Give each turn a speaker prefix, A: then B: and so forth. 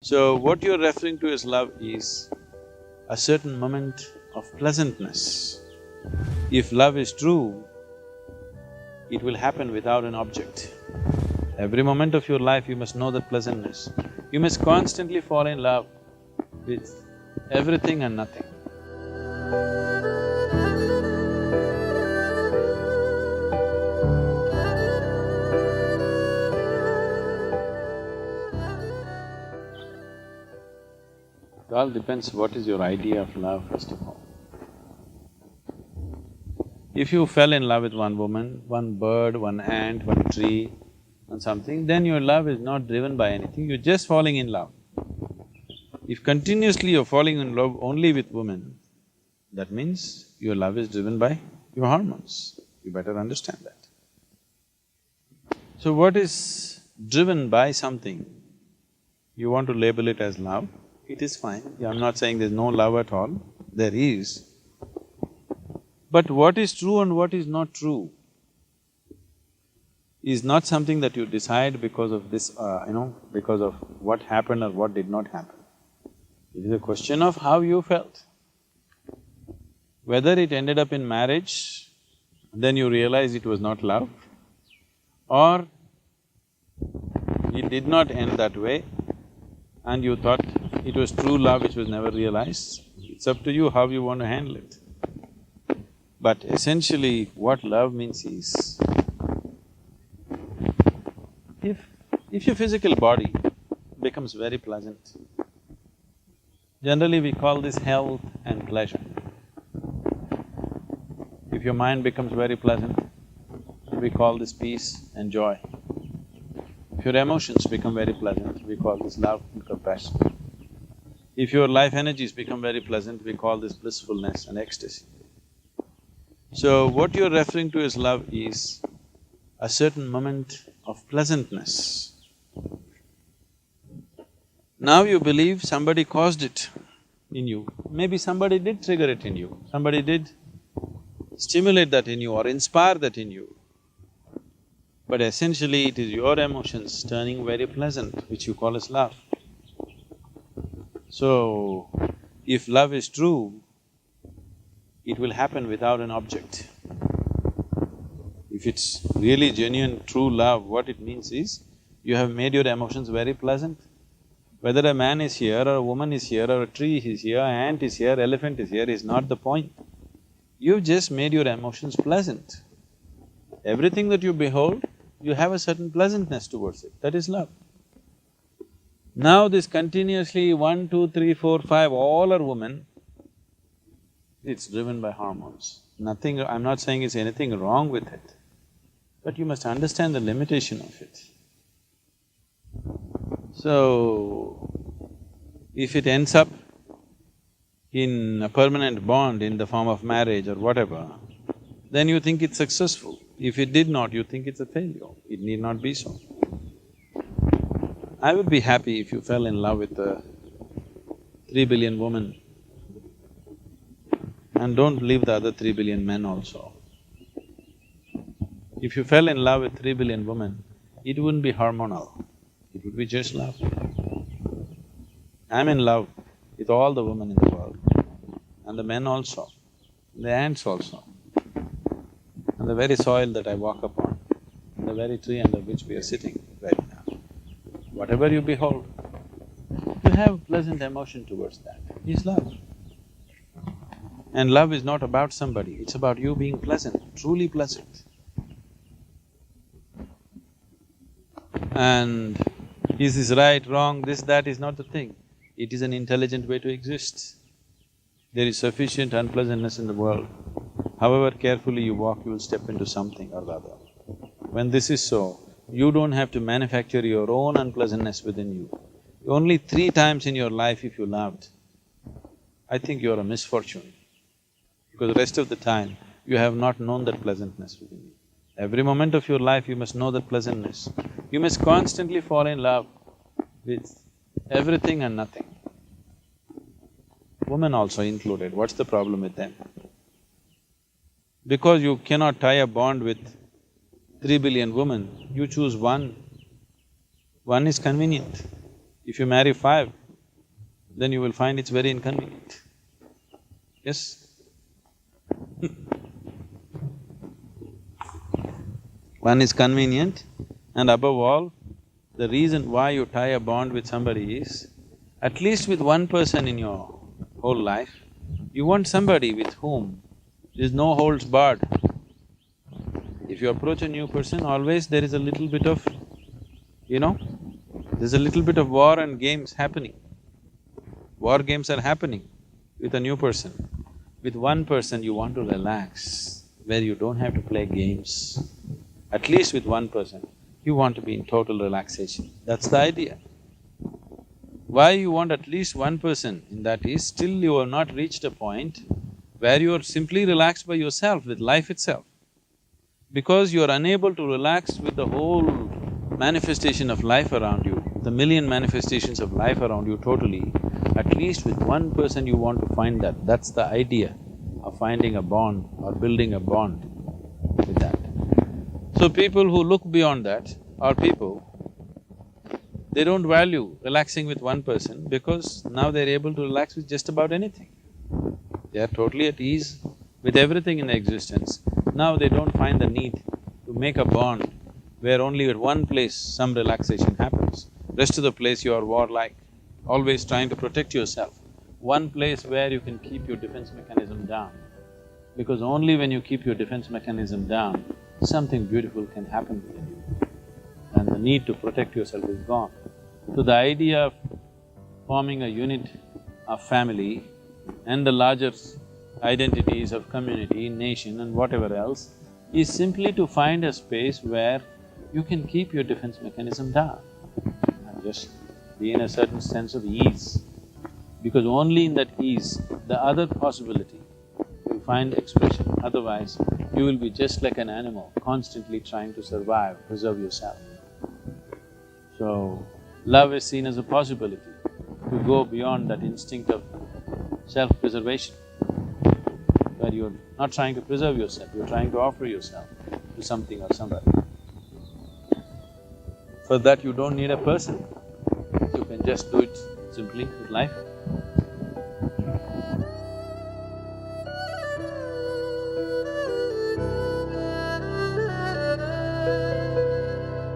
A: So, what you're referring to as love is a certain moment of pleasantness. If love is true, it will happen without an object. Every moment of your life, you must know that pleasantness. You must constantly fall in love with everything and nothing. It all depends what is your idea of love, first of all. If you fell in love with one woman, one bird, one ant, one tree and something, then your love is not driven by anything, you're just falling in love. If continuously you're falling in love only with women, that means your love is driven by your hormones. You better understand that. So what is driven by something, you want to label it as love, it is fine. I'm not saying there's no love at all, there is. But what is true and what is not true is not something that you decide because of this, because of what happened or what did not happen. It is a question of how you felt. Whether it ended up in marriage, then you realize it was not love, or it did not end that way and you thought it was true love which was never realized. It's up to you how you want to handle it. But essentially, what love means is, if your physical body becomes very pleasant, generally we call this health and pleasure. If your mind becomes very pleasant, we call this peace and joy. If your emotions become very pleasant, we call this love and compassion. If your life energies become very pleasant, we call this blissfulness and ecstasy. So, what you're referring to as love is a certain moment of pleasantness. Now you believe somebody caused it in you, maybe somebody did trigger it in you, somebody did stimulate that in you or inspire that in you. But essentially it is your emotions turning very pleasant, which you call as love. So, if love is true, it will happen without an object. If it's really genuine, true love, what it means is, you have made your emotions very pleasant. Whether a man is here or a woman is here or a tree is here, an ant is here, elephant is here is not the point. You've just made your emotions pleasant. Everything that you behold, you have a certain pleasantness towards it, that is love. Now this continuously 1, 2, 3, 4, 5, all are women, it's driven by hormones. Nothing… I'm not saying it's anything wrong with it, but you must understand the limitation of it. So, if it ends up in a permanent bond in the form of marriage or whatever, then you think it's successful. If it did not, you think it's a failure. It need not be so. I would be happy if you fell in love with a 3 billion woman, and don't leave the other 3 billion men also. If you fell in love with 3 billion women, it wouldn't be hormonal, it would be just love. I'm in love with all the women in the world, and the men also, the ants also, and the very soil that I walk upon, and the very tree under which we are sitting right now. Whatever you behold, you have pleasant emotion towards that, is love. And love is not about somebody, it's about you being pleasant, truly pleasant. And is this right, wrong, this, that is not the thing. It is an intelligent way to exist. There is sufficient unpleasantness in the world. However carefully you walk, you will step into something or the other. When this is so, you don't have to manufacture your own unpleasantness within you. Only 3 times in your life if you loved, I think you're a misfortune, because the rest of the time, you have not known that pleasantness within you. Every moment of your life, you must know that pleasantness. You must constantly fall in love with everything and nothing. Women also included, what's the problem with them? Because you cannot tie a bond with 3 billion women, you choose one. One is convenient. If you marry 5, then you will find it's very inconvenient. Yes? One is convenient, and above all, the reason why you tie a bond with somebody is, at least with one person in your whole life, you want somebody with whom there's no holds barred. If you approach a new person, always there is a little bit of, there's a little bit of war and games happening. War games are happening with a new person. With one person you want to relax, where you don't have to play games. At least with one person, you want to be in total relaxation. That's the idea. Why you want at least one person in that is, still you have not reached a point where you are simply relaxed by yourself with life itself. Because you are unable to relax with the whole manifestation of life around you, the million manifestations of life around you totally, at least with one person you want to find that. That's the idea of finding a bond or building a bond with that. So people who look beyond that are people, they don't value relaxing with one person because now they're able to relax with just about anything. They are totally at ease with everything in existence. Now they don't find the need to make a bond where only at one place some relaxation happens. Rest of the place you are warlike, always trying to protect yourself. One place where you can keep your defense mechanism down, because only when you keep your defense mechanism down, something beautiful can happen within you, and the need to protect yourself is gone. So the idea of forming a unit of family and the larger identities of community, nation and whatever else is simply to find a space where you can keep your defense mechanism down and just be in a certain sense of ease. Because only in that ease, the other possibility will find expression, otherwise you will be just like an animal, constantly trying to survive, preserve yourself. So, love is seen as a possibility to go beyond that instinct of self-preservation, where you're not trying to preserve yourself, you're trying to offer yourself to something or somebody. For that you don't need a person, you can just do it simply with life.